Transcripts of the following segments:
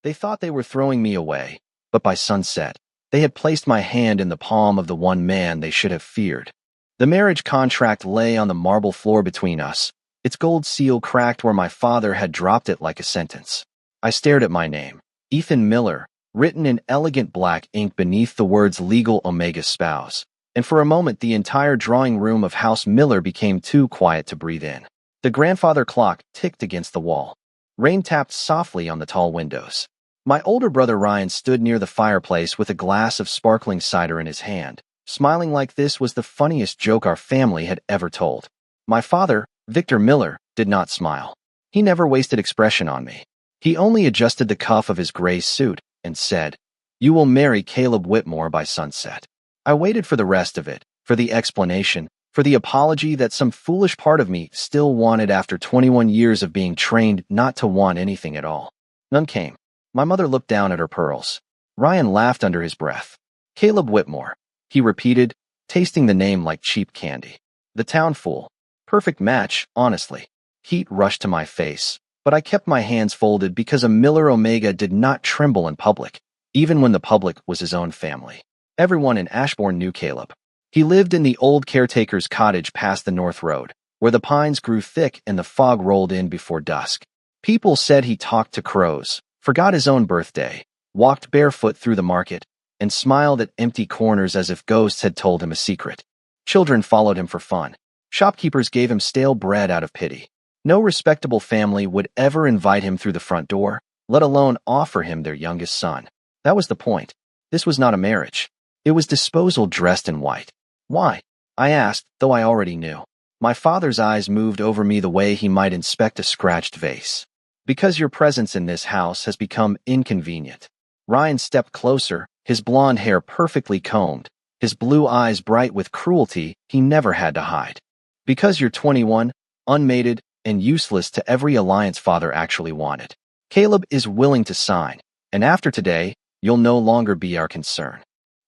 They thought they were throwing me away, but by sunset, they had placed my hand in the palm of the one man they should have feared. The marriage contract lay on the marble floor between us, its gold seal cracked where my father had dropped it like a sentence. I stared at my name, Ethan Miller, written in elegant black ink beneath the words Legal Omega Spouse, and for a moment the entire drawing room of House Miller became too quiet to breathe in. The grandfather clock ticked against the wall. Rain tapped softly on the tall windows. My older brother Ryan stood near the fireplace with a glass of sparkling cider in his hand, smiling like this was the funniest joke our family had ever told. My father, Victor Miller, did not smile. He never wasted expression on me. He only adjusted the cuff of his gray suit and said, "You will marry Caleb Whitmore by sunset." I waited for the rest of it, for the explanation, for the apology that some foolish part of me still wanted after 21 years of being trained not to want anything at all. None came. My mother looked down at her pearls. Ryan laughed under his breath. "Caleb Whitmore," he repeated, tasting the name like cheap candy. "The town fool. Perfect match, honestly." Heat rushed to my face, but I kept my hands folded because a Miller Omega did not tremble in public, even when the public was his own family. Everyone in Ashbourne knew Caleb. He lived in the old caretaker's cottage past the North Road, where the pines grew thick and the fog rolled in before dusk. People said he talked to crows, forgot his own birthday, walked barefoot through the market, and smiled at empty corners as if ghosts had told him a secret. Children followed him for fun. Shopkeepers gave him stale bread out of pity. No respectable family would ever invite him through the front door, let alone offer him their youngest son. That was the point. This was not a marriage. It was disposal dressed in white. Why? I asked, though I already knew. My father's eyes moved over me the way he might inspect a scratched vase. "Because your presence in this house has become inconvenient." Ryan stepped closer, his blonde hair perfectly combed, his blue eyes bright with cruelty he never had to hide. "Because you're 21, unmated, and useless to every alliance father actually wanted. Caleb is willing to sign, and after today, you'll no longer be our concern."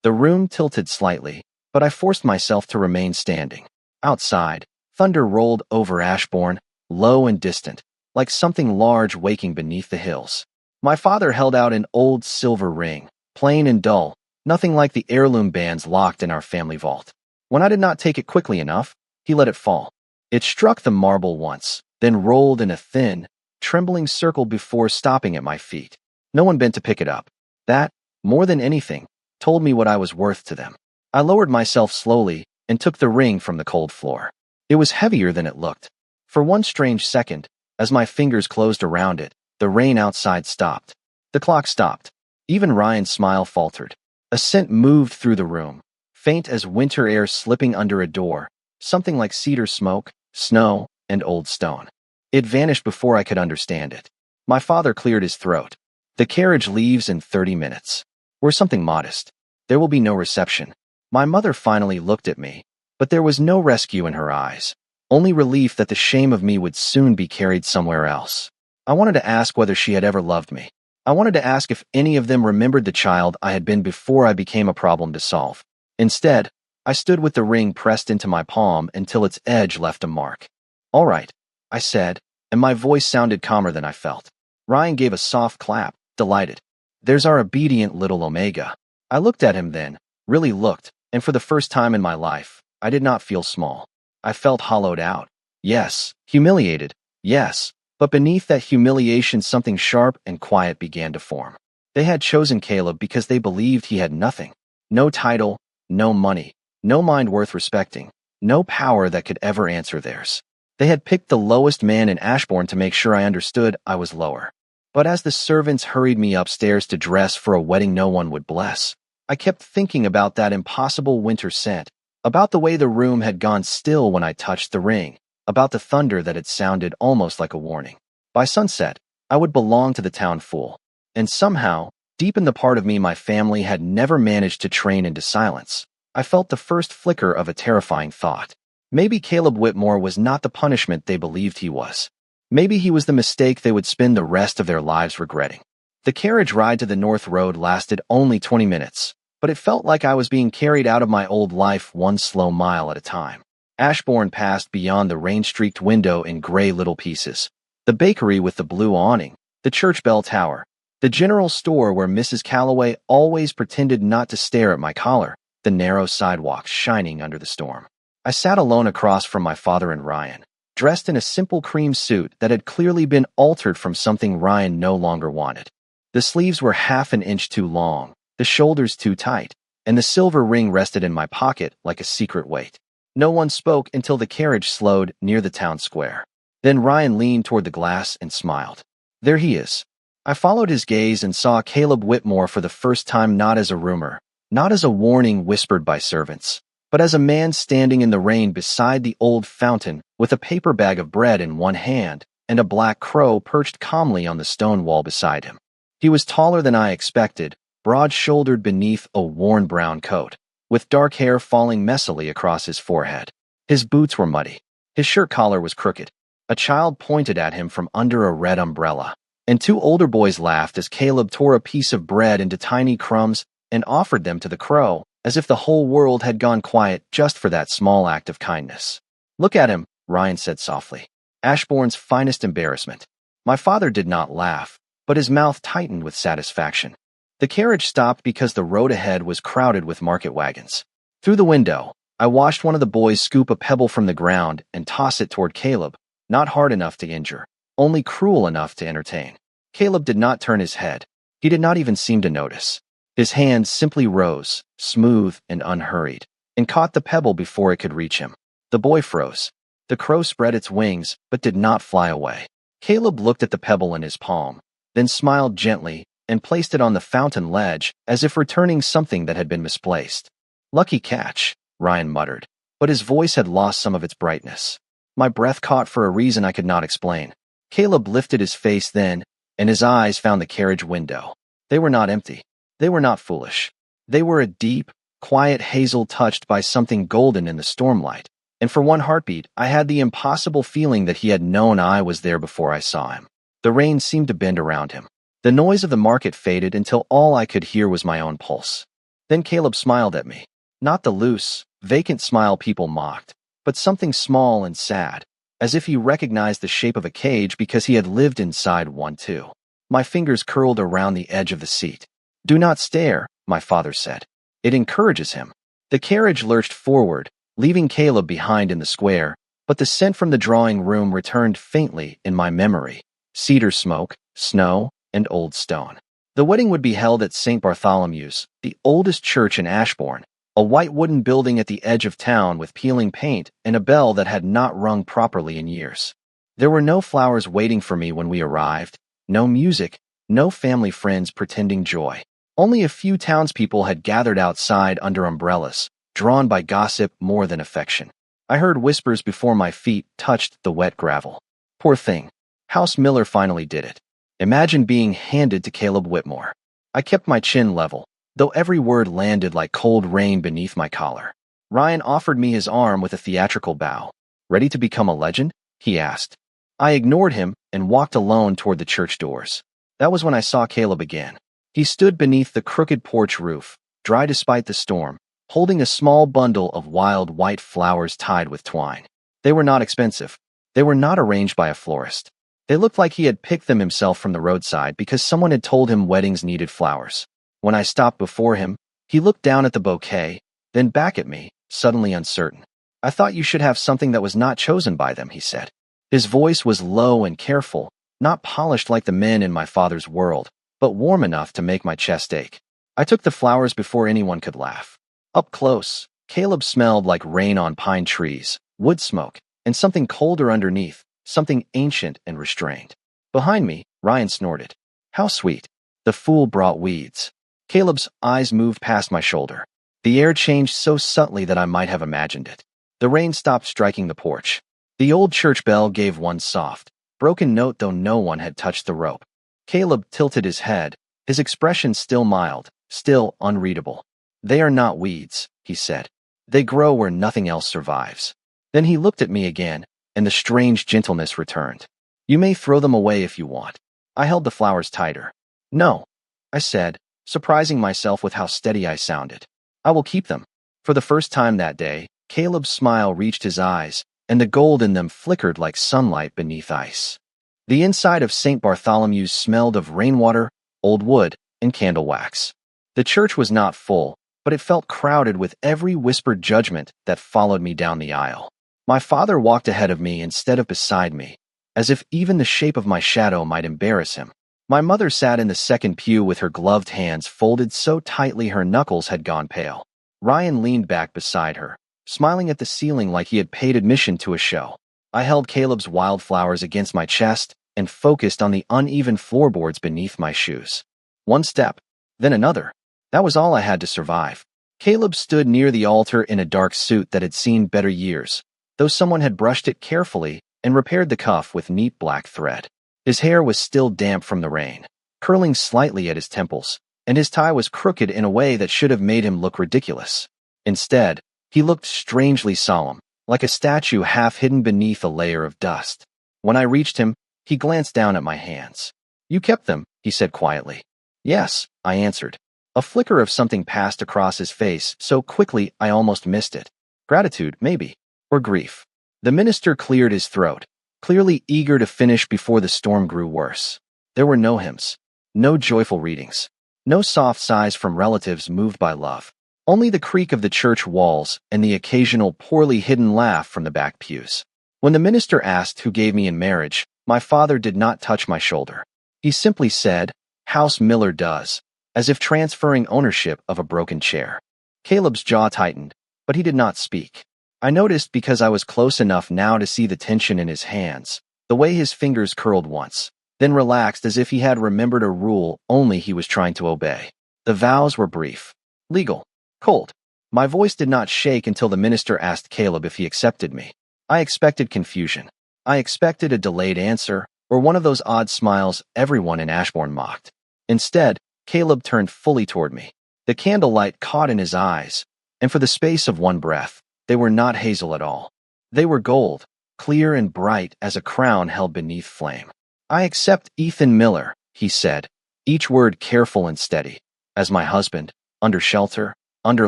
The room tilted slightly, but I forced myself to remain standing. Outside, thunder rolled over Ashbourne, low and distant, like something large waking beneath the hills. My father held out an old silver ring, plain and dull, nothing like the heirloom bands locked in our family vault. When I did not take it quickly enough, he let it fall. It struck the marble once, then rolled in a thin, trembling circle before stopping at my feet. No one bent to pick it up. That, more than anything, told me what I was worth to them. I lowered myself slowly and took the ring from the cold floor. It was heavier than it looked. For one strange second, as my fingers closed around it, the rain outside stopped. The clock stopped. Even Ryan's smile faltered. A scent moved through the room, faint as winter air slipping under a door, something like cedar smoke, snow, and old stone. It vanished before I could understand it. My father cleared his throat. "The carriage leaves in 30 minutes. We're something modest. There will be no reception." My mother finally looked at me, but there was no rescue in her eyes, only relief that the shame of me would soon be carried somewhere else. I wanted to ask whether she had ever loved me. I wanted to ask if any of them remembered the child I had been before I became a problem to solve. Instead, I stood with the ring pressed into my palm until its edge left a mark. "All right," I said, and my voice sounded calmer than I felt. Ryan gave a soft clap, delighted. "There's our obedient little Omega." I looked at him then, really looked, and for the first time in my life, I did not feel small. I felt hollowed out. Yes, humiliated. Yes, but beneath that humiliation something sharp and quiet began to form. They had chosen Caleb because they believed he had nothing. No title, no money, no mind worth respecting, no power that could ever answer theirs. They had picked the lowest man in Ashbourne to make sure I understood I was lower. But as the servants hurried me upstairs to dress for a wedding no one would bless, I kept thinking about that impossible winter scent, about the way the room had gone still when I touched the ring, about the thunder that had sounded almost like a warning. By sunset, I would belong to the town fool. And somehow, deep in the part of me my family had never managed to train into silence, I felt the first flicker of a terrifying thought. Maybe Caleb Whitmore was not the punishment they believed he was. Maybe he was the mistake they would spend the rest of their lives regretting. The carriage ride to the North Road lasted only 20 minutes, but it felt like I was being carried out of my old life one slow mile at a time. Ashbourne passed beyond the rain-streaked window in gray little pieces. The bakery with the blue awning, the church bell tower, The general store where Mrs. Calloway always pretended not to stare at my collar, the narrow sidewalks shining under the storm. I sat alone across from my father and Ryan, dressed in a simple cream suit that had clearly been altered from something Ryan no longer wanted. The sleeves were half an inch too long, the shoulders too tight, and the silver ring rested in my pocket like a secret weight. No one spoke until the carriage slowed near the town square. Then Ryan leaned toward the glass and smiled. There he is. I followed his gaze and saw Caleb Whitmore for the first time, not as a rumor, not as a warning whispered by servants, but as a man standing in the rain beside the old fountain with a paper bag of bread in one hand and a black crow perched calmly on the stone wall beside him. He was taller than I expected, broad-shouldered beneath a worn brown coat, with dark hair falling messily across his forehead. His boots were muddy. His shirt collar was crooked. A child pointed at him from under a red umbrella, and two older boys laughed as Caleb tore a piece of bread into tiny crumbs and offered them to the crow, as if the whole world had gone quiet just for that small act of kindness. "Look at him," Ryan said softly. "Ashbourne's finest embarrassment." My father did not laugh, but his mouth tightened with satisfaction. The carriage stopped because the road ahead was crowded with market wagons. Through the window, I watched one of the boys scoop a pebble from the ground and toss it toward Caleb, not hard enough to injure, only cruel enough to entertain. Caleb did not turn his head. He did not even seem to notice. His hand simply rose, smooth and unhurried, and caught the pebble before it could reach him. The boy froze. The crow spread its wings, but did not fly away. Caleb looked at the pebble in his palm, then smiled gently and placed it on the fountain ledge as if returning something that had been misplaced. "Lucky catch," Ryan muttered, but his voice had lost some of its brightness. My breath caught for a reason I could not explain. Caleb lifted his face then, and his eyes found the carriage window. They were not empty. They were not foolish. They were a deep, quiet hazel touched by something golden in the stormlight, and for one heartbeat I had the impossible feeling that he had known I was there before I saw him. The rain seemed to bend around him. The noise of the market faded until all I could hear was my own pulse. Then Caleb smiled at me. Not the loose, vacant smile people mocked, but something small and sad, as if he recognized the shape of a cage because he had lived inside one too. My fingers curled around the edge of the seat. "Do not stare," my father said. "It encourages him." The carriage lurched forward, leaving Caleb behind in the square, but the scent from the drawing room returned faintly in my memory. Cedar smoke, snow, and old stone. The wedding would be held at St. Bartholomew's, the oldest church in Ashbourne, a white wooden building at the edge of town with peeling paint and a bell that had not rung properly in years. There were no flowers waiting for me when we arrived, no music, no family friends pretending joy. Only a few townspeople had gathered outside under umbrellas, drawn by gossip more than affection. I heard whispers before my feet touched the wet gravel. Poor thing. House Miller finally did it. Imagine being handed to Caleb Whitmore. I kept my chin level, though every word landed like cold rain beneath my collar. Ryan offered me his arm with a theatrical bow. "Ready to become a legend?" he asked. I ignored him and walked alone toward the church doors. That was when I saw Caleb again. He stood beneath the crooked porch roof, dry despite the storm, holding a small bundle of wild white flowers tied with twine. They were not expensive. They were not arranged by a florist. They looked like he had picked them himself from the roadside because someone had told him weddings needed flowers. When I stopped before him, he looked down at the bouquet, then back at me, suddenly uncertain. "I thought you should have something that was not chosen by them," he said. His voice was low and careful, not polished like the men in my father's world, but warm enough to make my chest ache. I took the flowers before anyone could laugh. Up close, Caleb smelled like rain on pine trees, wood smoke, and something colder underneath, something ancient and restrained. Behind me, Ryan snorted. "How sweet. The fool brought weeds." Caleb's eyes moved past my shoulder. The air changed so subtly that I might have imagined it. The rain stopped striking the porch. The old church bell gave one soft, broken note though no one had touched the rope. Caleb tilted his head, his expression still mild, still unreadable. "They are not weeds," he said. "They grow where nothing else survives." Then he looked at me again, and the strange gentleness returned. "You may throw them away if you want." I held the flowers tighter. "No," I said, surprising myself with how steady I sounded. "I will keep them." For the first time that day, Caleb's smile reached his eyes, and the gold in them flickered like sunlight beneath ice. The inside of St. Bartholomew's smelled of rainwater, old wood, and candle wax. The church was not full, but it felt crowded with every whispered judgment that followed me down the aisle. My father walked ahead of me instead of beside me, as if even the shape of my shadow might embarrass him. My mother sat in the second pew with her gloved hands folded so tightly her knuckles had gone pale. Ryan leaned back beside her, smiling at the ceiling like he had paid admission to a show. I held Caleb's wildflowers against my chest and focused on the uneven floorboards beneath my shoes. One step, then another. That was all I had to survive. Caleb stood near the altar in a dark suit that had seen better years, though someone had brushed it carefully and repaired the cuff with neat black thread. His hair was still damp from the rain, curling slightly at his temples, and his tie was crooked in a way that should have made him look ridiculous. Instead, he looked strangely solemn, like a statue half hidden beneath a layer of dust. When I reached him, he glanced down at my hands. "You kept them," he said quietly. "Yes," I answered. A flicker of something passed across his face so quickly I almost missed it. Gratitude, maybe. Or grief. The minister cleared his throat, clearly eager to finish before the storm grew worse. There were no hymns, no joyful readings, no soft sighs from relatives moved by love. Only the creak of the church walls and the occasional poorly hidden laugh from the back pews. When the minister asked who gave me in marriage, my father did not touch my shoulder. He simply said, "House Miller does," as if transferring ownership of a broken chair. Caleb's jaw tightened, but he did not speak. I noticed because I was close enough now to see the tension in his hands, the way his fingers curled once, then relaxed as if he had remembered a rule only he was trying to obey. The vows were brief, legal, cold. My voice did not shake until the minister asked Caleb if he accepted me. I expected confusion. I expected a delayed answer, or one of those odd smiles everyone in Ashbourne mocked. Instead, Caleb turned fully toward me. The candlelight caught in his eyes, and for the space of one breath, they were not hazel at all. They were gold, clear and bright as a crown held beneath flame. "I accept Ethan Miller," he said, each word careful and steady, "as my husband, under shelter, under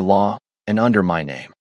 law, and under my name."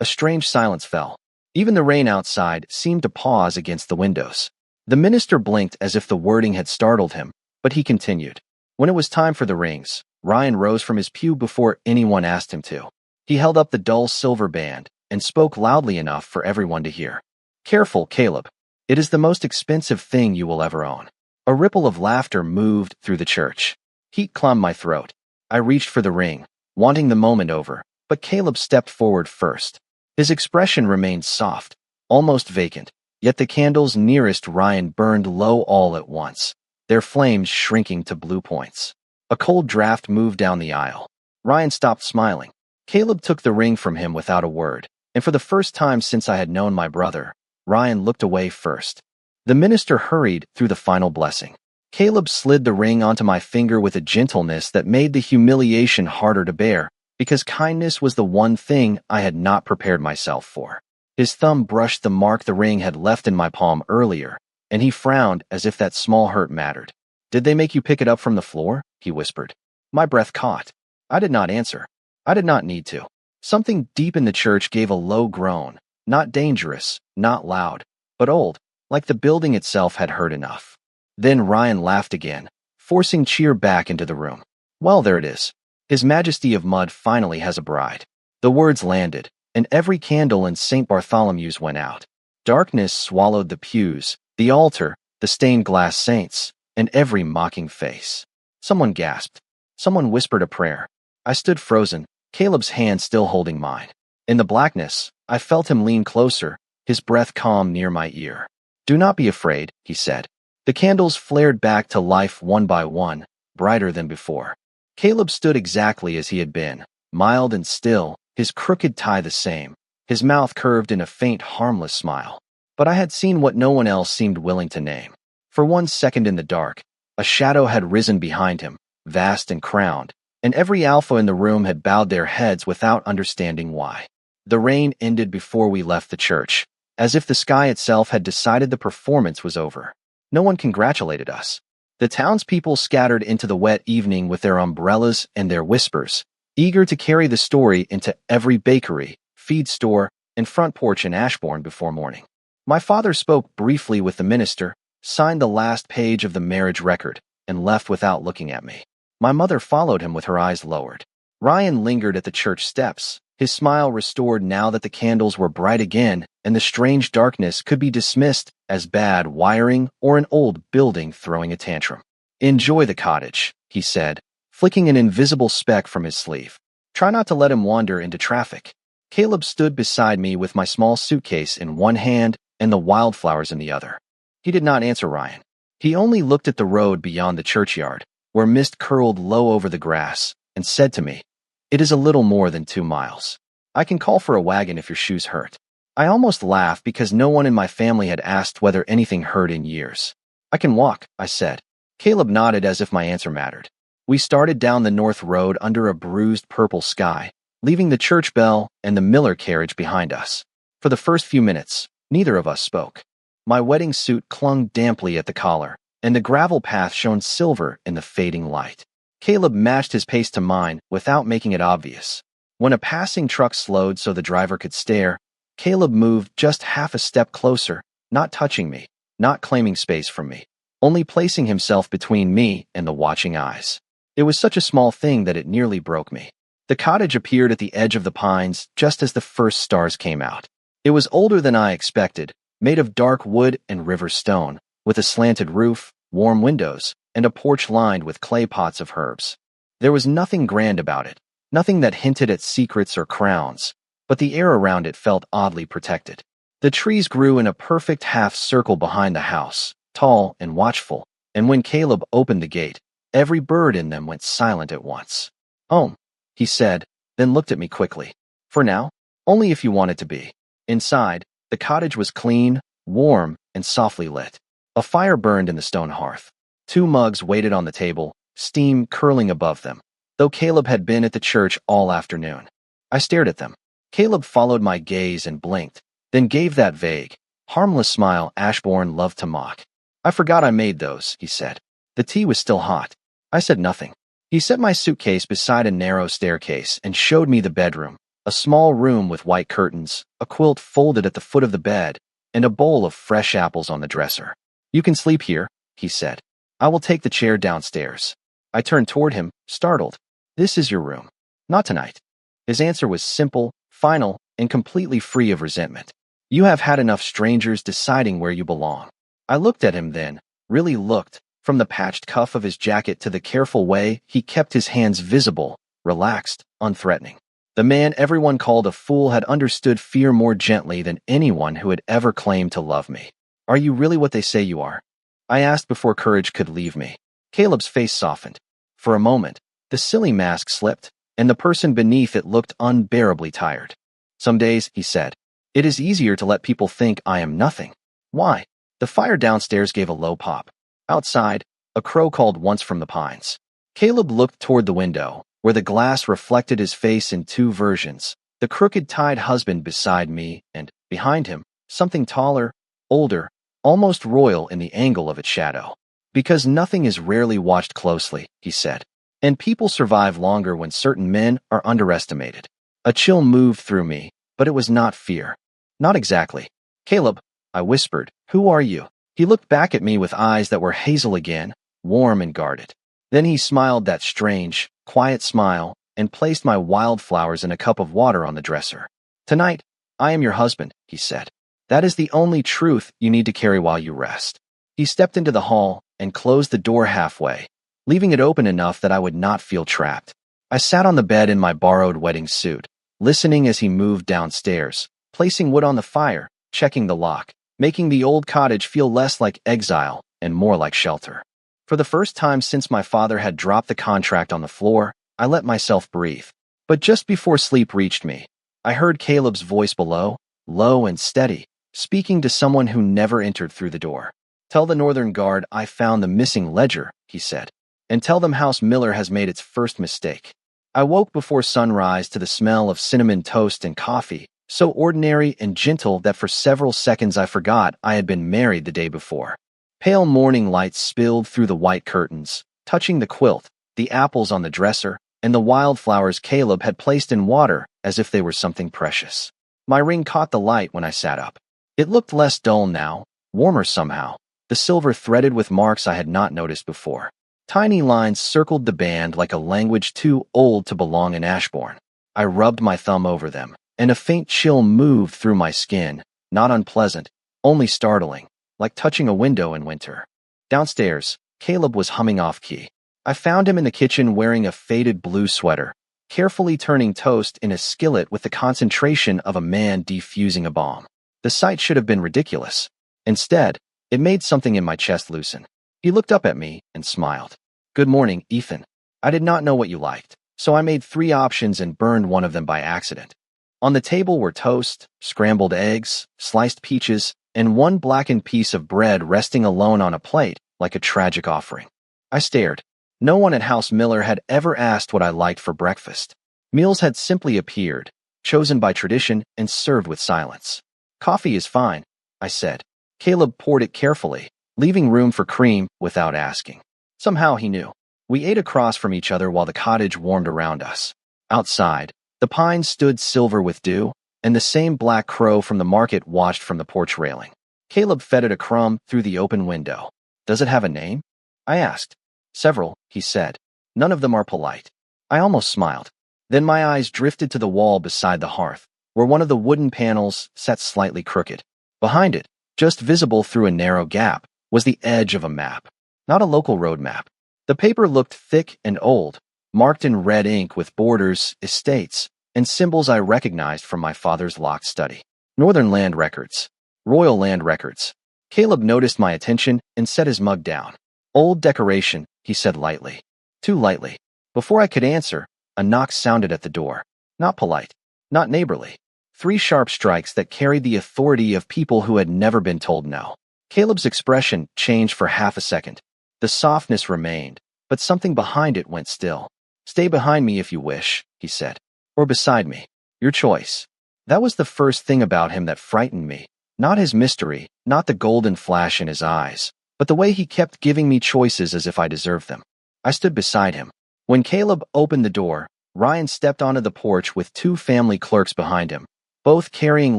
A strange silence fell. Even the rain outside seemed to pause against the windows. The minister blinked as if the wording had startled him, but he continued. When it was time for the rings, Ryan rose from his pew before anyone asked him to. He held up the dull silver band and spoke loudly enough for everyone to hear. "Careful, Caleb. It is the most expensive thing you will ever own." A ripple of laughter moved through the church. Heat climbed my throat. I reached for the ring, wanting the moment over, but Caleb stepped forward first. His expression remained soft, almost vacant, yet the candles nearest Ryan burned low all at once, their flames shrinking to blue points. A cold draft moved down the aisle. Ryan stopped smiling. Caleb took the ring from him without a word, and for the first time since I had known my brother, Ryan looked away first. The minister hurried through the final blessing. Caleb slid the ring onto my finger with a gentleness that made the humiliation harder to bear, because kindness was the one thing I had not prepared myself for. His thumb brushed the mark the ring had left in my palm earlier, and he frowned as if that small hurt mattered. "Did they make you pick it up from the floor?" he whispered. My breath caught. I did not answer. I did not need to. Something deep in the church gave a low groan, not dangerous, not loud, but old, like the building itself had heard enough. Then Ryan laughed again, forcing cheer back into the room. "Well, there it is. His Majesty of Mud finally has a bride." The words landed, and every candle in St. Bartholomew's went out. Darkness swallowed the pews, the altar, the stained glass saints, and every mocking face. Someone gasped. Someone whispered a prayer. I stood frozen, Caleb's hand still holding mine. In the blackness, I felt him lean closer, his breath calm near my ear. "Do not be afraid," he said. The candles flared back to life one by one, brighter than before. Caleb stood exactly as he had been, mild and still, his crooked tie the same, his mouth curved in a faint, harmless smile. But I had seen what no one else seemed willing to name. For 1 second in the dark, a shadow had risen behind him, vast and crowned, and every alpha in the room had bowed their heads without understanding why. The rain ended before we left the church, as if the sky itself had decided the performance was over. No one congratulated us. The townspeople scattered into the wet evening with their umbrellas and their whispers, eager to carry the story into every bakery, feed store, and front porch in Ashbourne before morning. My father spoke briefly with the minister, signed the last page of the marriage record, and left without looking at me. My mother followed him with her eyes lowered. Ryan lingered at the church steps, his smile restored now that the candles were bright again and the strange darkness could be dismissed as bad wiring or an old building throwing a tantrum. "Enjoy the cottage," he said, flicking an invisible speck from his sleeve. "Try not to let him wander into traffic." Caleb stood beside me with my small suitcase in one hand and the wildflowers in the other. He did not answer Ryan. He only looked at the road beyond the churchyard, where mist curled low over the grass, and said to me, "It is a little more than 2 miles. I can call for a wagon if your shoes hurt." I almost laughed because no one in my family had asked whether anything hurt in years. "I can walk," I said. Caleb nodded as if my answer mattered. We started down the north road under a bruised purple sky, leaving the church bell and the Miller carriage behind us. For the first few minutes, neither of us spoke. My wedding suit clung damply at the collar, and the gravel path shone silver in the fading light. Caleb matched his pace to mine without making it obvious. When a passing truck slowed so the driver could stare, Caleb moved just half a step closer, not touching me, not claiming space from me, only placing himself between me and the watching eyes. It was such a small thing that it nearly broke me. The cottage appeared at the edge of the pines just as the first stars came out. It was older than I expected, made of dark wood and river stone, with a slanted roof, warm windows, and a porch lined with clay pots of herbs. There was nothing grand about it, nothing that hinted at secrets or crowns, but the air around it felt oddly protected. The trees grew in a perfect half circle behind the house, tall and watchful, and when Caleb opened the gate, every bird in them went silent at once. "Home," he said, then looked at me quickly. "For now, only if you want it to be." Inside, the cottage was clean, warm, and softly lit. A fire burned in the stone hearth. 2 mugs waited on the table, steam curling above them, though Caleb had been at the church all afternoon. I stared at them. Caleb followed my gaze and blinked, then gave that vague, harmless smile Ashbourne loved to mock. "I forgot I made those," he said. The tea was still hot. I said nothing. He set my suitcase beside a narrow staircase and showed me the bedroom, a small room with white curtains, a quilt folded at the foot of the bed, and a bowl of fresh apples on the dresser. "You can sleep here," he said. "I will take the chair downstairs." I turned toward him, startled. "This is your room." "Not tonight." His answer was simple, final, and completely free of resentment. "You have had enough strangers deciding where you belong." I looked at him then, really looked, from the patched cuff of his jacket to the careful way he kept his hands visible, relaxed, unthreatening. The man everyone called a fool had understood fear more gently than anyone who had ever claimed to love me. "Are you really what they say you are?" I asked before courage could leave me. Caleb's face softened. For a moment, the silly mask slipped, and the person beneath it looked unbearably tired. "Some days," he said, "it is easier to let people think I am nothing." "Why?" The fire downstairs gave a low pop. Outside, a crow called once from the pines. Caleb looked toward the window, where the glass reflected his face in 2 versions, the crooked-tied husband beside me, and, behind him, something taller, older, almost royal in the angle of its shadow. "Because nothing is rarely watched closely," he said, "and people survive longer when certain men are underestimated." A chill moved through me, but it was not fear. "Not exactly." "Caleb," I whispered, "who are you?" He looked back at me with eyes that were hazel again, warm and guarded. Then he smiled that strange, quiet smile and placed my wildflowers in a cup of water on the dresser. "Tonight, I am your husband," he said. "That is the only truth you need to carry while you rest." He stepped into the hall and closed the door halfway, leaving it open enough that I would not feel trapped. I sat on the bed in my borrowed wedding suit, listening as he moved downstairs, placing wood on the fire, checking the lock, making the old cottage feel less like exile and more like shelter. For the first time since my father had dropped the contract on the floor, I let myself breathe. But just before sleep reached me, I heard Caleb's voice below, low and steady, speaking to someone who never entered through the door. "Tell the Northern Guard I found the missing ledger," he said, "and tell them House Miller has made its first mistake." I woke before sunrise to the smell of cinnamon toast and coffee, so ordinary and gentle that for several seconds I forgot I had been married the day before. Pale morning light spilled through the white curtains, touching the quilt, the apples on the dresser, and the wildflowers Caleb had placed in water as if they were something precious. My ring caught the light when I sat up. It looked less dull now, warmer somehow, the silver threaded with marks I had not noticed before. Tiny lines circled the band like a language too old to belong in Ashbourne. I rubbed my thumb over them, and a faint chill moved through my skin, not unpleasant, only startling, like touching a window in winter. Downstairs, Caleb was humming off-key. I found him in the kitchen wearing a faded blue sweater, carefully turning toast in a skillet with the concentration of a man defusing a bomb. The sight should have been ridiculous. Instead, it made something in my chest loosen. He looked up at me and smiled. "Good morning, Ethan. I did not know what you liked, so I made 3 options and burned one of them by accident." On the table were toast, scrambled eggs, sliced peaches, and one blackened piece of bread resting alone on a plate like a tragic offering. I stared. No one at House Miller had ever asked what I liked for breakfast. Meals had simply appeared, chosen by tradition and served with silence. "Coffee is fine," I said. Caleb poured it carefully, leaving room for cream without asking. Somehow he knew. We ate across from each other while the cottage warmed around us. Outside, the pines stood silver with dew, and the same black crow from the market watched from the porch railing. Caleb fed it a crumb through the open window. "Does it have a name?" I asked. "Several," he said. "None of them are polite." I almost smiled. Then my eyes drifted to the wall beside the hearth, where one of the wooden panels sat slightly crooked. Behind it, just visible through a narrow gap, was the edge of a map. Not a local road map. The paper looked thick and old, marked in red ink with borders, estates, and symbols I recognized from my father's locked study. Northern Land Records. Royal Land Records. Caleb noticed my attention and set his mug down. "Old decoration," he said lightly. Too lightly. Before I could answer, a knock sounded at the door. Not polite. Not neighborly. 3 sharp strikes that carried the authority of people who had never been told no. Caleb's expression changed for half a second. The softness remained, but something behind it went still. "Stay behind me if you wish," he said. "Or beside me. Your choice." That was the first thing about him that frightened me. Not his mystery, not the golden flash in his eyes, but the way he kept giving me choices as if I deserved them. I stood beside him. When Caleb opened the door, Ryan stepped onto the porch with 2 family clerks behind him, both carrying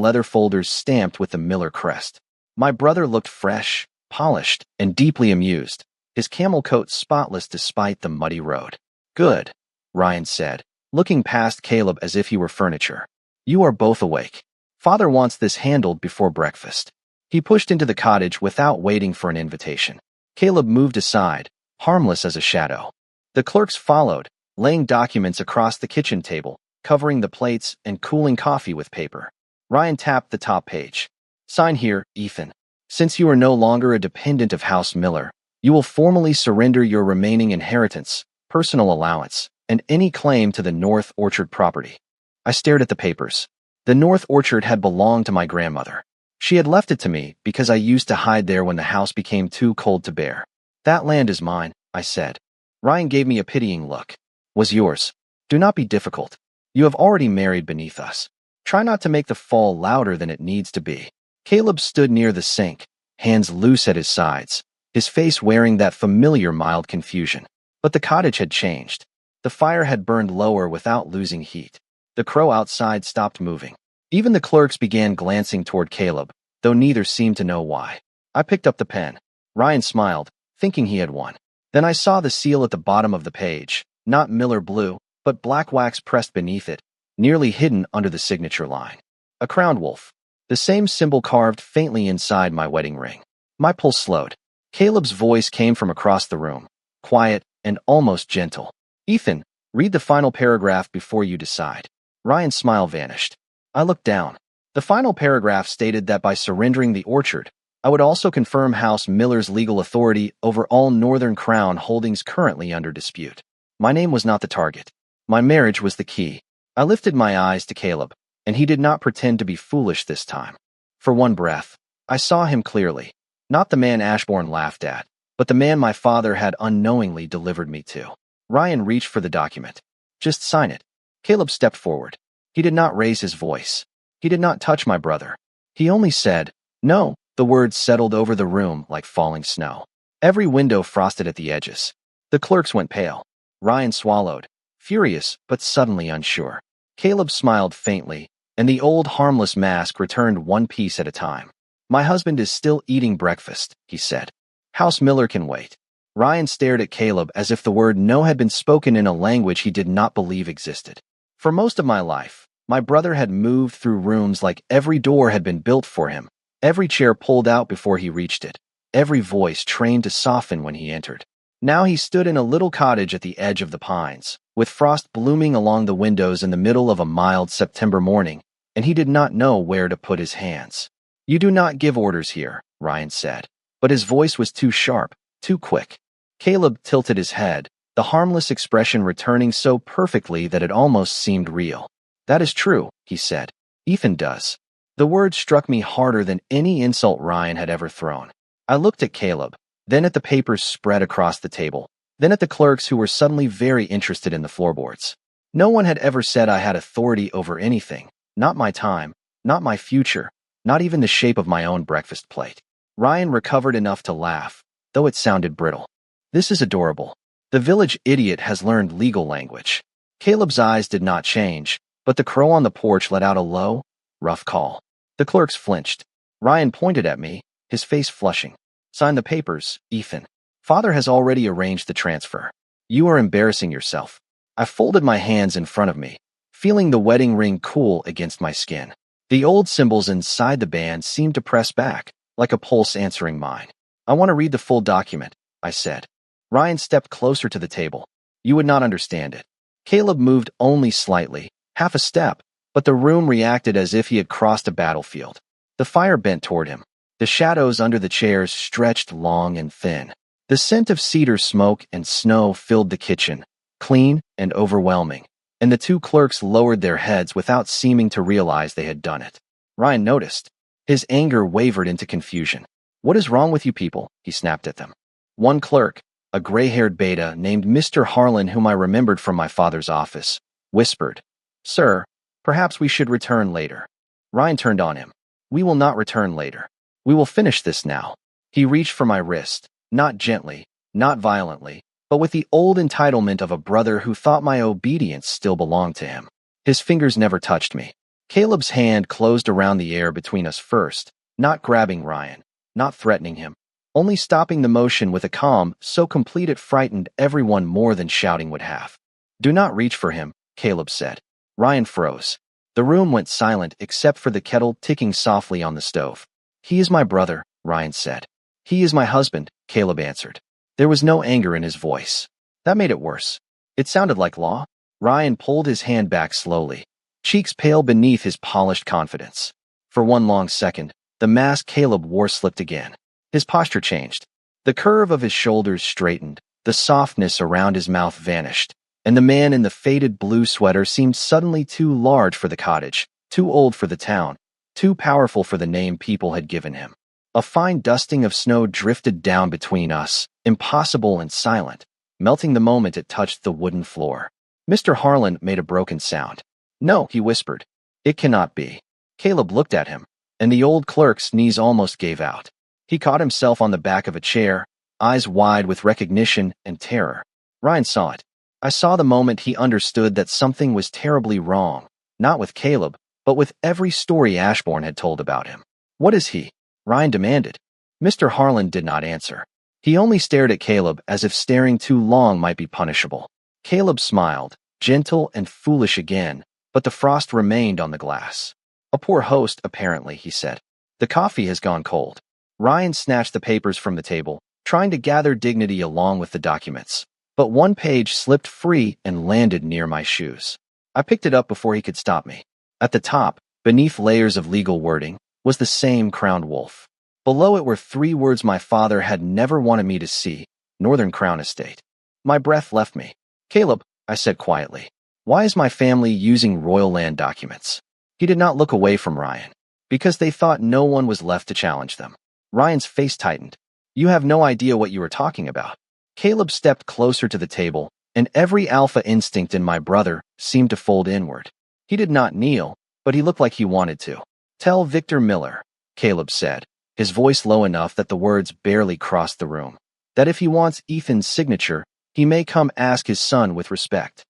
leather folders stamped with the Miller crest. My brother looked fresh, polished, and deeply amused, his camel coat spotless despite the muddy road. "Good," Ryan said, looking past Caleb as if he were furniture. "You are both awake. Father wants this handled before breakfast." He pushed into the cottage without waiting for an invitation. Caleb moved aside, harmless as a shadow. The clerks followed, laying documents across the kitchen table, covering the plates and cooling coffee with paper. Ryan tapped the top page. "Sign here, Ethan. Since you are no longer a dependent of House Miller, you will formally surrender your remaining inheritance, personal allowance, and any claim to the North Orchard property." I stared at the papers. The North Orchard had belonged to my grandmother. She had left it to me because I used to hide there when the house became too cold to bear. "That land is mine," I said. Ryan gave me a pitying look. "Was yours. Do not be difficult. You have already married beneath us. Try not to make the fall louder than it needs to be." Caleb stood near the sink, hands loose at his sides, his face wearing that familiar mild confusion. But the cottage had changed. The fire had burned lower without losing heat. The crow outside stopped moving. Even the clerks began glancing toward Caleb, though neither seemed to know why. I picked up the pen. Ryan smiled, thinking he had won. Then I saw the seal at the bottom of the page, not Miller blue, but black wax pressed beneath it, nearly hidden under the signature line. A crowned wolf. The same symbol carved faintly inside my wedding ring. My pulse slowed. Caleb's voice came from across the room, quiet and almost gentle. "Ethan, read the final paragraph before you decide." Ryan's smile vanished. I looked down. The final paragraph stated that by surrendering the orchard, I would also confirm House Miller's legal authority over all Northern Crown holdings currently under dispute. My name was not the target. My marriage was the key. I lifted my eyes to Caleb, and he did not pretend to be foolish this time. For one breath, I saw him clearly. Not the man Ashbourne laughed at, but the man my father had unknowingly delivered me to. Ryan reached for the document. "Just sign it." Caleb stepped forward. He did not raise his voice. He did not touch my brother. He only said, "No." The words settled over the room like falling snow. Every window frosted at the edges. The clerks went pale. Ryan swallowed, furious but suddenly unsure. Caleb smiled faintly, and the old harmless mask returned one piece at a time. "My husband is still eating breakfast," he said. "House Miller can wait." Ryan stared at Caleb as if the word no had been spoken in a language he did not believe existed. For most of my life, my brother had moved through rooms like every door had been built for him, every chair pulled out before he reached it, every voice trained to soften when he entered. Now he stood in a little cottage at the edge of the pines, with frost blooming along the windows in the middle of a mild September morning, and he did not know where to put his hands. "You do not give orders here," Ryan said, but his voice was too sharp, too quick. Caleb tilted his head, the harmless expression returning so perfectly that it almost seemed real. "That is true," he said. "Ethan does." The word struck me harder than any insult Ryan had ever thrown. I looked at Caleb, then at the papers spread across the table, then at the clerks who were suddenly very interested in the floorboards. No one had ever said I had authority over anything, not my time, not my future, not even the shape of my own breakfast plate. Ryan recovered enough to laugh, though it sounded brittle. "This is adorable. The village idiot has learned legal language." Caleb's eyes did not change, but the crow on the porch let out a low, rough call. The clerks flinched. Ryan pointed at me, his face flushing. "Sign the papers, Ethan. Father has already arranged the transfer. You are embarrassing yourself." I folded my hands in front of me, feeling the wedding ring cool against my skin. The old symbols inside the band seemed to press back, like a pulse answering mine. "I want to read the full document," I said. Ryan stepped closer to the table. "You would not understand it." Caleb moved only slightly, half a step, but the room reacted as if he had crossed a battlefield. The fire bent toward him. The shadows under the chairs stretched long and thin. The scent of cedar smoke and snow filled the kitchen, clean and overwhelming, and the two clerks lowered their heads without seeming to realize they had done it. Ryan noticed. His anger wavered into confusion. "What is wrong with you people?" he snapped at them. One clerk, a gray-haired beta named Mr. Harlan, whom I remembered from my father's office, whispered, "Sir, perhaps we should return later." Ryan turned on him. "We will not return later. We will finish this now." He reached for my wrist, not gently, not violently, but with the old entitlement of a brother who thought my obedience still belonged to him. His fingers never touched me. Caleb's hand closed around the air between us first, not grabbing Ryan, not threatening him, only stopping the motion with a calm so complete it frightened everyone more than shouting would have. "Do not reach for him," Caleb said. Ryan froze. The room went silent except for the kettle ticking softly on the stove. "He is my brother," Ryan said. "He is my husband," Caleb answered. There was no anger in his voice. That made it worse. It sounded like law. Ryan pulled his hand back slowly, cheeks pale beneath his polished confidence. For one long second, the mask Caleb wore slipped again. His posture changed. The curve of his shoulders straightened, the softness around his mouth vanished, and the man in the faded blue sweater seemed suddenly too large for the cottage, too old for the town, too powerful for the name people had given him. A fine dusting of snow drifted down between us, impossible and silent, melting the moment it touched the wooden floor. Mr. Harlan made a broken sound. "No," he whispered. "It cannot be." Caleb looked at him, and the old clerk's knees almost gave out. He caught himself on the back of a chair, eyes wide with recognition and terror. Ryan saw it. I saw the moment he understood that something was terribly wrong, not with Caleb, but with every story Ashbourne had told about him. "What is he?" Ryan demanded. Mr. Harlan did not answer. He only stared at Caleb as if staring too long might be punishable. Caleb smiled, gentle and foolish again, but the frost remained on the glass. "A poor host, apparently," he said. "The coffee has gone cold." Ryan snatched the papers from the table, trying to gather dignity along with the documents. But one page slipped free and landed near my shoes. I picked it up before he could stop me. At the top, beneath layers of legal wording, was the same crowned wolf. Below it were 3 words my father had never wanted me to see: Northern Crown Estate. My breath left me. "Caleb," I said quietly, "why is my family using royal land documents?" He did not look away from Ryan. "Because they thought no one was left to challenge them." Ryan's face tightened. "You have no idea what you are talking about." Caleb stepped closer to the table, and every alpha instinct in my brother seemed to fold inward. He did not kneel, but he looked like he wanted to. "Tell Victor Miller," Caleb said, his voice low enough that the words barely crossed the room, "that if he wants Ethan's signature, he may come ask his son with respect."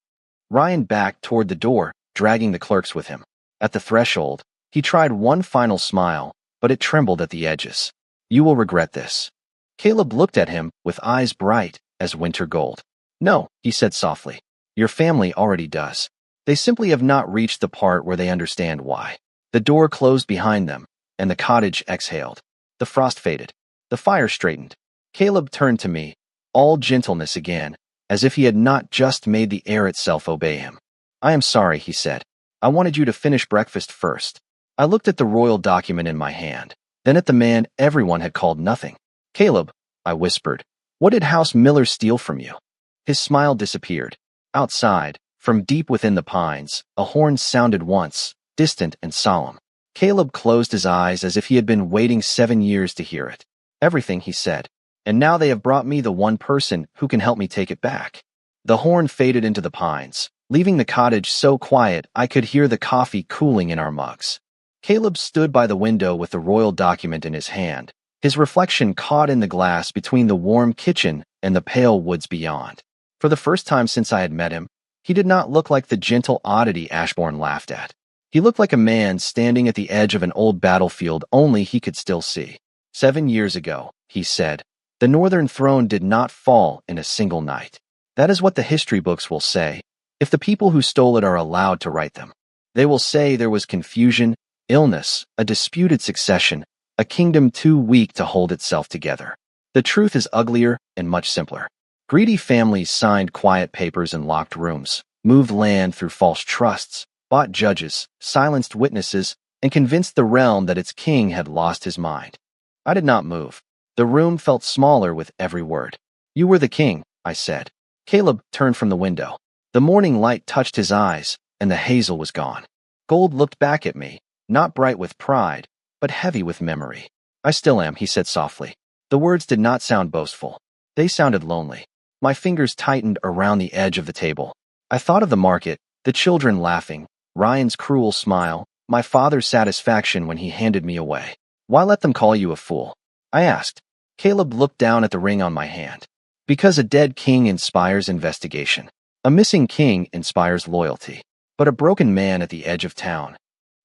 Ryan backed toward the door, dragging the clerks with him. At the threshold, he tried one final smile, but it trembled at the edges. "You will regret this." Caleb looked at him with eyes bright as winter gold. No, he said softly. Your family already does. They simply have not reached the part where they understand why. The door closed behind them, and the cottage exhaled. The frost faded. The fire straightened. Caleb turned to me, all gentleness again, as if he had not just made the air itself obey him. I am sorry, he said. I wanted you to finish breakfast first. I looked at the royal document in my hand, then at the man everyone had called nothing. Caleb, I whispered, what did House Miller steal from you? His smile disappeared. Outside, from deep within the pines, a horn sounded once, distant and solemn. Caleb closed his eyes as if he had been waiting 7 years to hear it. Everything, he said. And now they have brought me the one person who can help me take it back. The horn faded into the pines, leaving the cottage so quiet I could hear the coffee cooling in our mugs. Caleb stood by the window with the royal document in his hand, his reflection caught in the glass between the warm kitchen and the pale woods beyond. For the first time since I had met him, he did not look like the gentle oddity Ashbourne laughed at. He looked like a man standing at the edge of an old battlefield only he could still see. 7 years ago, he said, the Northern Throne did not fall in a single night. That is what the history books will say, if the people who stole it are allowed to write them. They will say there was confusion, illness, a disputed succession, a kingdom too weak to hold itself together. The truth is uglier and much simpler. Greedy families signed quiet papers in locked rooms, moved land through false trusts, bought judges, silenced witnesses, and convinced the realm that its king had lost his mind. I did not move. The room felt smaller with every word. You were the king, I said. Caleb turned from the window. The morning light touched his eyes, and the hazel was gone. Gold looked back at me, not bright with pride, but heavy with memory. I still am, he said softly. The words did not sound boastful. They sounded lonely. My fingers tightened around the edge of the table. I thought of the market, the children laughing, Ryan's cruel smile, my father's satisfaction when he handed me away. Why let them call you a fool? I asked. Caleb looked down at the ring on my hand. Because a dead king inspires investigation. A missing king inspires loyalty. But a broken man at the edge of town.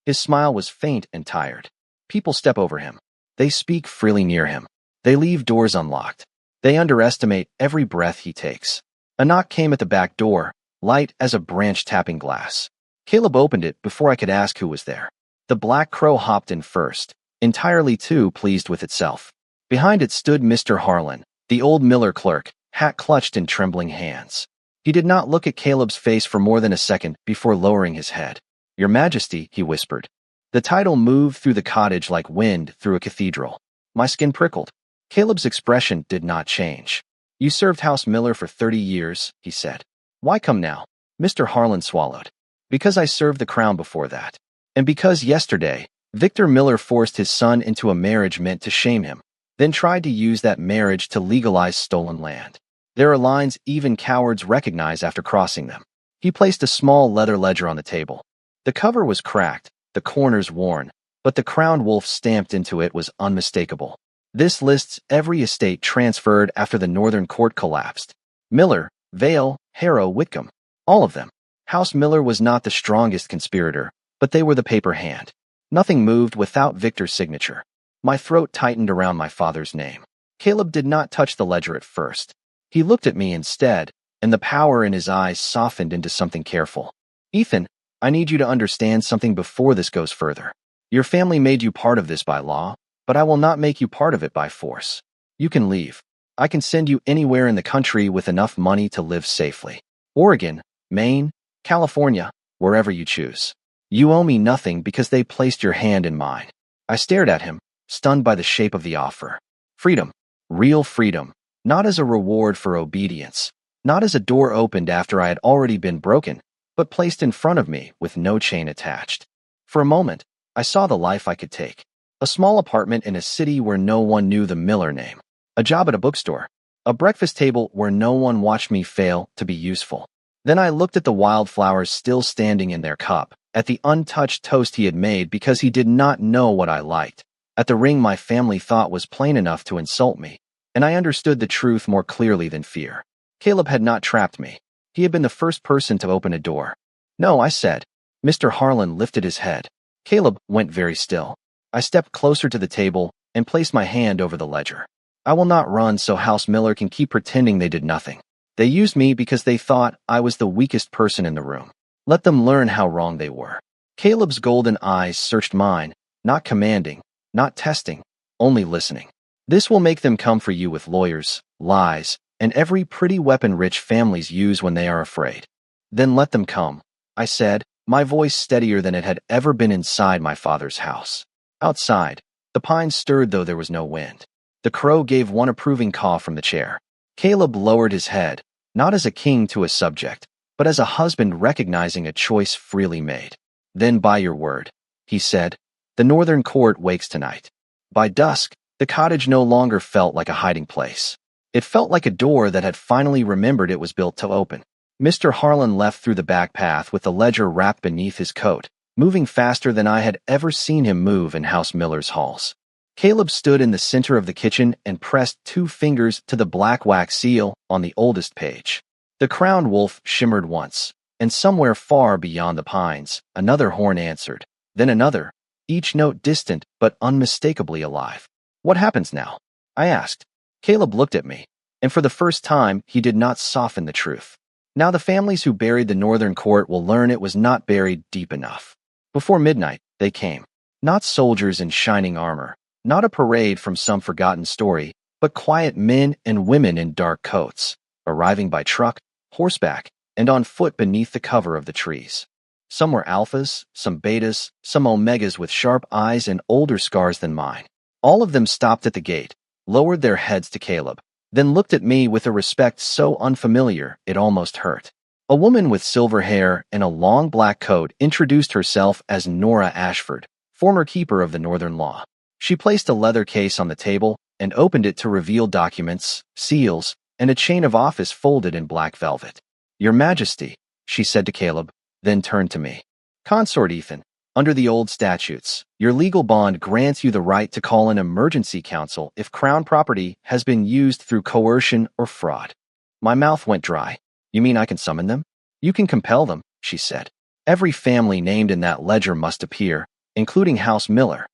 His smile was faint and tired. People step over him. They speak freely near him. They leave doors unlocked. They underestimate every breath he takes. A knock came at the back door, light as a branch tapping glass. Caleb opened it before I could ask who was there. The black crow hopped in first, entirely too pleased with itself. Behind it stood Mr. Harlan, the old Miller clerk, hat clutched in trembling hands. He did not look at Caleb's face for more than a second before lowering his head. Your Majesty, he whispered. The title moved through the cottage like wind through a cathedral. My skin prickled. Caleb's expression did not change. You served House Miller for 30 years, he said. Why come now? Mr. Harlan swallowed. Because I served the crown before that. And because yesterday, Victor Miller forced his son into a marriage meant to shame him, then tried to use that marriage to legalize stolen land. There are lines even cowards recognize after crossing them. He placed a small leather ledger on the table. The cover was cracked, the corners worn, but the crowned wolf stamped into it was unmistakable. This lists every estate transferred after the Northern Court collapsed. Miller, Vale, Harrow, Whitcomb. All of them. House Miller was not the strongest conspirator, but they were the paper hand. Nothing moved without Victor's signature. My throat tightened around my father's name. Caleb did not touch the ledger at first. He looked at me instead, and the power in his eyes softened into something careful. Ethan, I need you to understand something before this goes further. Your family made you part of this by law, but I will not make you part of it by force. You can leave. I can send you anywhere in the country with enough money to live safely. Oregon, Maine, California, wherever you choose. You owe me nothing because they placed your hand in mine. I stared at him, stunned by the shape of the offer. Freedom. Real freedom. Not as a reward for obedience. Not as a door opened after I had already been broken, but placed in front of me with no chain attached. For a moment, I saw the life I could take. A small apartment in a city where no one knew the Miller name. A job at a bookstore. A breakfast table where no one watched me fail to be useful. Then I looked at the wildflowers still standing in their cup, at the untouched toast he had made because he did not know what I liked, at the ring my family thought was plain enough to insult me, and I understood the truth more clearly than fear. Caleb had not trapped me. He had been the first person to open a door. No, I said. Mr. Harlan lifted his head. Caleb went very still. I stepped closer to the table and placed my hand over the ledger. I will not run so House Miller can keep pretending they did nothing. They used me because they thought I was the weakest person in the room. Let them learn how wrong they were. Caleb's golden eyes searched mine, not commanding, not testing, only listening. This will make them come for you with lawyers, lies, and every pretty weapon rich families use when they are afraid. Then let them come, I said, my voice steadier than it had ever been inside my father's house. Outside, the pines stirred though there was no wind. The crow gave one approving caw from the chair. Caleb lowered his head, not as a king to a subject, but as a husband recognizing a choice freely made. Then by your word, he said, the northern court wakes tonight. By dusk, the cottage no longer felt like a hiding place. It felt like a door that had finally remembered it was built to open. Mr. Harlan left through the back path with the ledger wrapped beneath his coat, moving faster than I had ever seen him move in House Miller's halls. Caleb stood in the center of the kitchen and pressed 2 fingers to the black wax seal on the oldest page. The crowned wolf shimmered once, and somewhere far beyond the pines, another horn answered, then another, each note distant but unmistakably alive. What happens now? I asked. Caleb looked at me, and for the first time he did not soften the truth. Now the families who buried the northern court will learn it was not buried deep enough. Before midnight, they came. Not soldiers in shining armor, not a parade from some forgotten story, but quiet men and women in dark coats, arriving by truck, horseback, and on foot beneath the cover of the trees. Some were alphas, some betas, some omegas with sharp eyes and older scars than mine. All of them stopped at the gate, lowered their heads to Caleb, then looked at me with a respect so unfamiliar it almost hurt. A woman with silver hair and a long black coat introduced herself as Nora Ashford, former keeper of the Northern Law. She placed a leather case on the table and opened it to reveal documents, seals, and a chain of office folded in black velvet. Your Majesty, she said to Caleb, then turned to me. Consort Ethan, under the old statutes, your legal bond grants you the right to call an emergency council if crown property has been used through coercion or fraud. My mouth went dry. You mean I can summon them? You can compel them, she said. Every family named in that ledger must appear, including House Miller.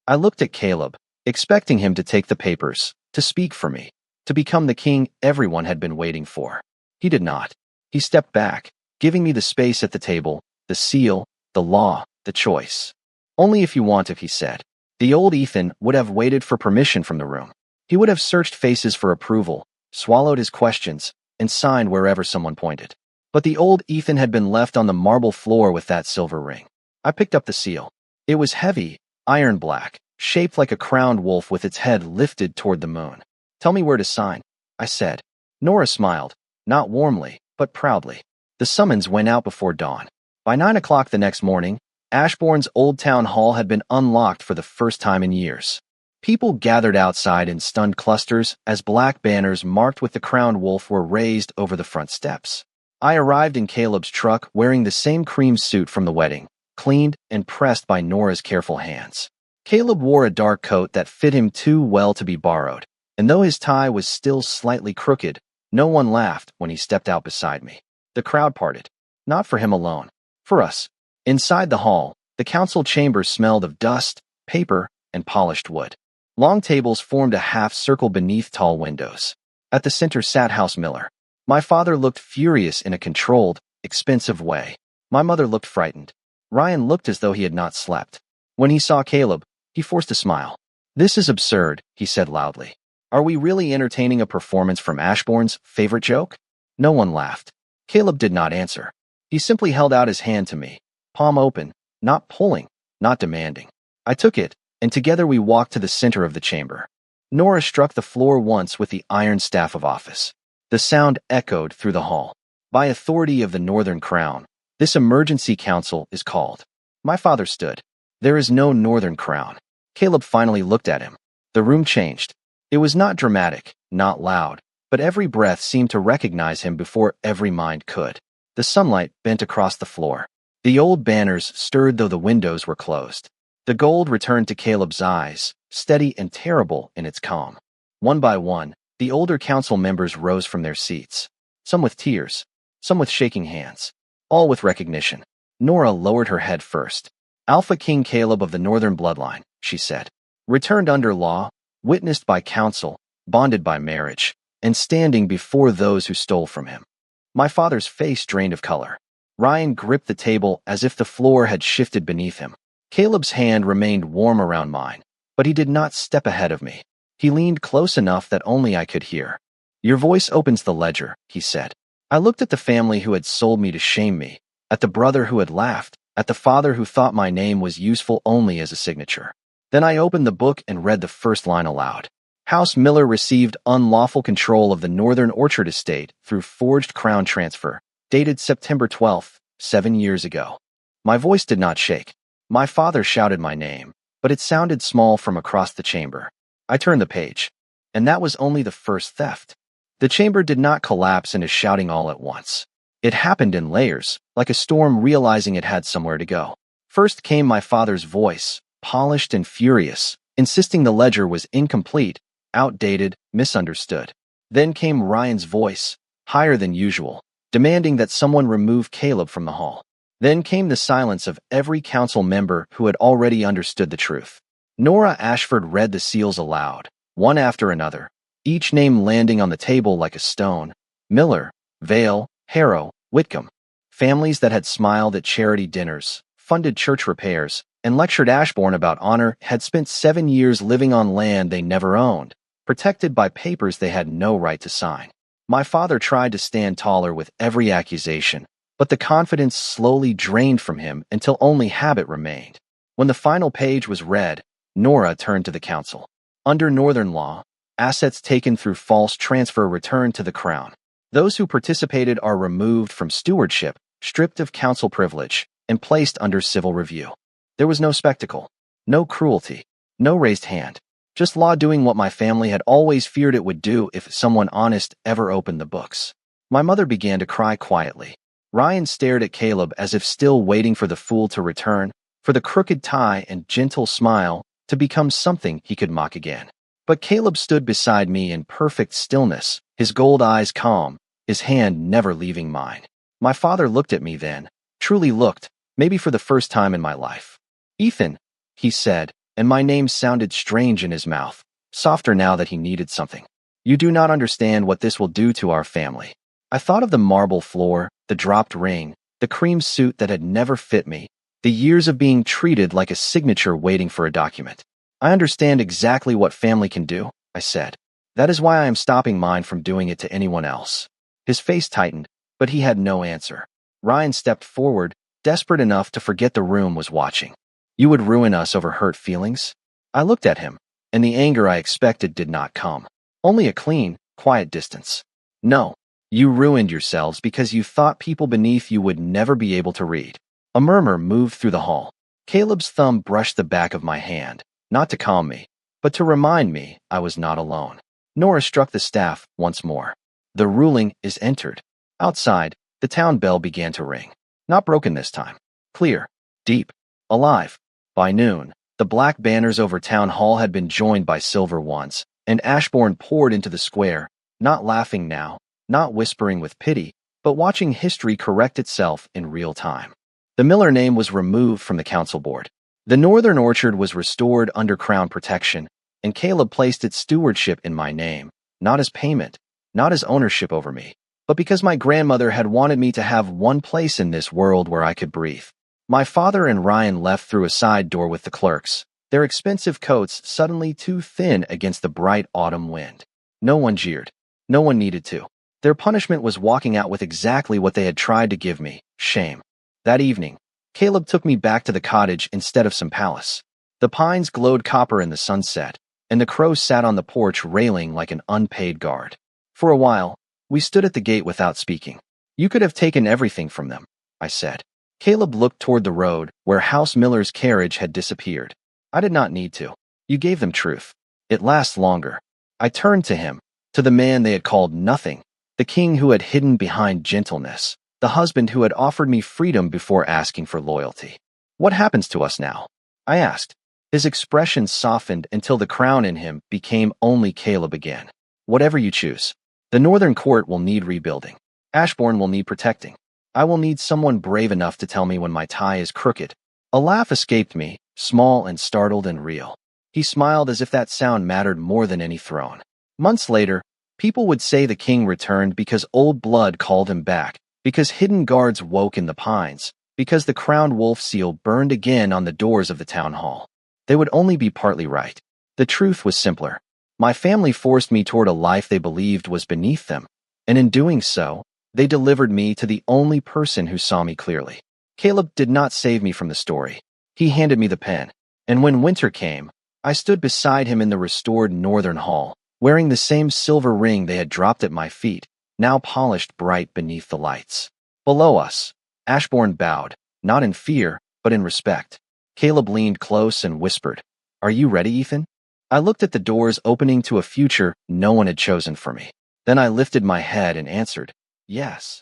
I looked at Caleb, expecting him to take the papers, to speak for me, to become the king everyone had been waiting for. He did not. He stepped back, giving me the space at the table, the seal, the law, the choice. Only if you want it, he said. The old Ethan would have waited for permission from the room. He would have searched faces for approval, swallowed his questions, and signed wherever someone pointed. But the old Ethan had been left on the marble floor with that silver ring. I picked up the seal. It was heavy, iron black, shaped like a crowned wolf with its head lifted toward the moon. Tell me where to sign, I said. Nora smiled, not warmly, but proudly. The summons went out before dawn. By 9 o'clock the next morning, Ashbourne's Old Town Hall had been unlocked for the first time in years. People gathered outside in stunned clusters as black banners marked with the crowned wolf were raised over the front steps. I arrived in Caleb's truck wearing the same cream suit from the wedding, cleaned and pressed by Nora's careful hands. Caleb wore a dark coat that fit him too well to be borrowed, and though his tie was still slightly crooked, no one laughed when he stepped out beside me. The crowd parted. Not for him alone. For us. Inside the hall, the council chamber smelled of dust, paper, and polished wood. Long tables formed a half-circle beneath tall windows. At the center sat House Miller. My father looked furious in a controlled, expensive way. My mother looked frightened. Ryan looked as though he had not slept. When he saw Caleb, he forced a smile. This is absurd, he said loudly. Are we really entertaining a performance from Ashbourne's favorite joke? No one laughed. Caleb did not answer. He simply held out his hand to me, palm open, not pulling, not demanding. I took it, and together we walked to the center of the chamber. Nora struck the floor once with the iron staff of office. The sound echoed through the hall. By authority of the Northern Crown, this emergency council is called. My father stood. There is no Northern Crown. Caleb finally looked at him. The room changed. It was not dramatic, not loud, but every breath seemed to recognize him before every mind could. The sunlight bent across the floor. The old banners stirred though the windows were closed. The gold returned to Caleb's eyes, steady and terrible in its calm. One by one, the older council members rose from their seats, some with tears, some with shaking hands, all with recognition. Nora lowered her head first. Alpha King Caleb of the Northern bloodline, she said. Returned under law, witnessed by council, bonded by marriage, and standing before those who stole from him. My father's face drained of color. Ryan gripped the table as if the floor had shifted beneath him. Caleb's hand remained warm around mine, but he did not step ahead of me. He leaned close enough that only I could hear. "Your voice opens the ledger," he said. I looked at the family who had sold me to shame me, at the brother who had laughed, at the father who thought my name was useful only as a signature. Then I opened the book and read the first line aloud. House Miller received unlawful control of the Northern Orchard estate through forged crown transfer, dated September 12th, 7 years ago. My voice did not shake. My father shouted my name, but it sounded small from across the chamber. I turned the page, and that was only the first theft. The chamber did not collapse into shouting all at once. It happened in layers, like a storm realizing it had somewhere to go. First came my father's voice, polished and furious, insisting the ledger was incomplete, outdated, misunderstood. Then came Ryan's voice, higher than usual, demanding that someone remove Caleb from the hall. Then came the silence of every council member who had already understood the truth. Nora Ashford read the seals aloud, one after another, each name landing on the table like a stone. Miller, Vale, Harrow, Whitcomb. Families that had smiled at charity dinners, funded church repairs, and lectured Ashbourne about honor had spent 7 years living on land they never owned, protected by papers they had no right to sign. My father tried to stand taller with every accusation, but the confidence slowly drained from him until only habit remained. When the final page was read, Nora turned to the council. Under Northern law, assets taken through false transfer returned to the Crown. Those who participated are removed from stewardship, stripped of council privilege, and placed under civil review. There was no spectacle, no cruelty, no raised hand, just law doing what my family had always feared it would do if someone honest ever opened the books. My mother began to cry quietly. Ryan stared at Caleb as if still waiting for the fool to return, for the crooked tie and gentle smile to become something he could mock again. But Caleb stood beside me in perfect stillness, his gold eyes calm, his hand never leaving mine. My father looked at me then, truly looked, maybe for the first time in my life. "Ethan," he said, and my name sounded strange in his mouth, softer now that he needed something. "You do not understand what this will do to our family." I thought of the marble floor, the dropped ring, the cream suit that had never fit me, the years of being treated like a signature waiting for a document. "I understand exactly what family can do," I said. "That is why I am stopping mine from doing it to anyone else." His face tightened, but he had no answer. Ryan stepped forward, desperate enough to forget the room was watching. "You would ruin us over hurt feelings?" I looked at him, and the anger I expected did not come. Only a clean, quiet distance. "No, you ruined yourselves because you thought people beneath you would never be able to read." A murmur moved through the hall. Caleb's thumb brushed the back of my hand, not to calm me, but to remind me I was not alone. Nora struck the staff once more. "The ruling is entered." Outside, the town bell began to ring. Not broken this time. Clear, deep, alive. By noon, the black banners over town hall had been joined by silver ones, and Ashbourne poured into the square, not laughing now, not whispering with pity, but watching history correct itself in real time. The Miller name was removed from the council board. The Northern Orchard was restored under Crown protection, and Caleb placed its stewardship in my name, not as payment, not as ownership over me, but because my grandmother had wanted me to have one place in this world where I could breathe. My father and Ryan left through a side door with the clerks, their expensive coats suddenly too thin against the bright autumn wind. No one jeered. No one needed to. Their punishment was walking out with exactly what they had tried to give me, shame. That evening, Caleb took me back to the cottage instead of some palace. The pines glowed copper in the sunset, and the crows sat on the porch railing like an unpaid guard. For a while, we stood at the gate without speaking. "You could have taken everything from them," I said. Caleb looked toward the road, where House Miller's carriage had disappeared. "I did not need to. You gave them truth. It lasts longer." I turned to him, to the man they had called nothing, the king who had hidden behind gentleness, the husband who had offered me freedom before asking for loyalty. "What happens to us now?" I asked. His expression softened until the crown in him became only Caleb again. "Whatever you choose. The Northern Court will need rebuilding. Ashbourne will need protecting. I will need someone brave enough to tell me when my tie is crooked." A laugh escaped me, small and startled and real. He smiled as if that sound mattered more than any throne. Months later, people would say the king returned because old blood called him back, because hidden guards woke in the pines, because the crowned wolf seal burned again on the doors of the town hall. They would only be partly right. The truth was simpler. My family forced me toward a life they believed was beneath them, and in doing so, they delivered me to the only person who saw me clearly. Caleb did not save me from the story. He handed me the pen, and when winter came, I stood beside him in the restored northern hall, wearing the same silver ring they had dropped at my feet, now polished bright beneath the lights. Below us, Ashbourne bowed, not in fear, but in respect. Caleb leaned close and whispered, "Are you ready, Ethan?" I looked at the doors opening to a future no one had chosen for me. Then I lifted my head and answered, "Yes."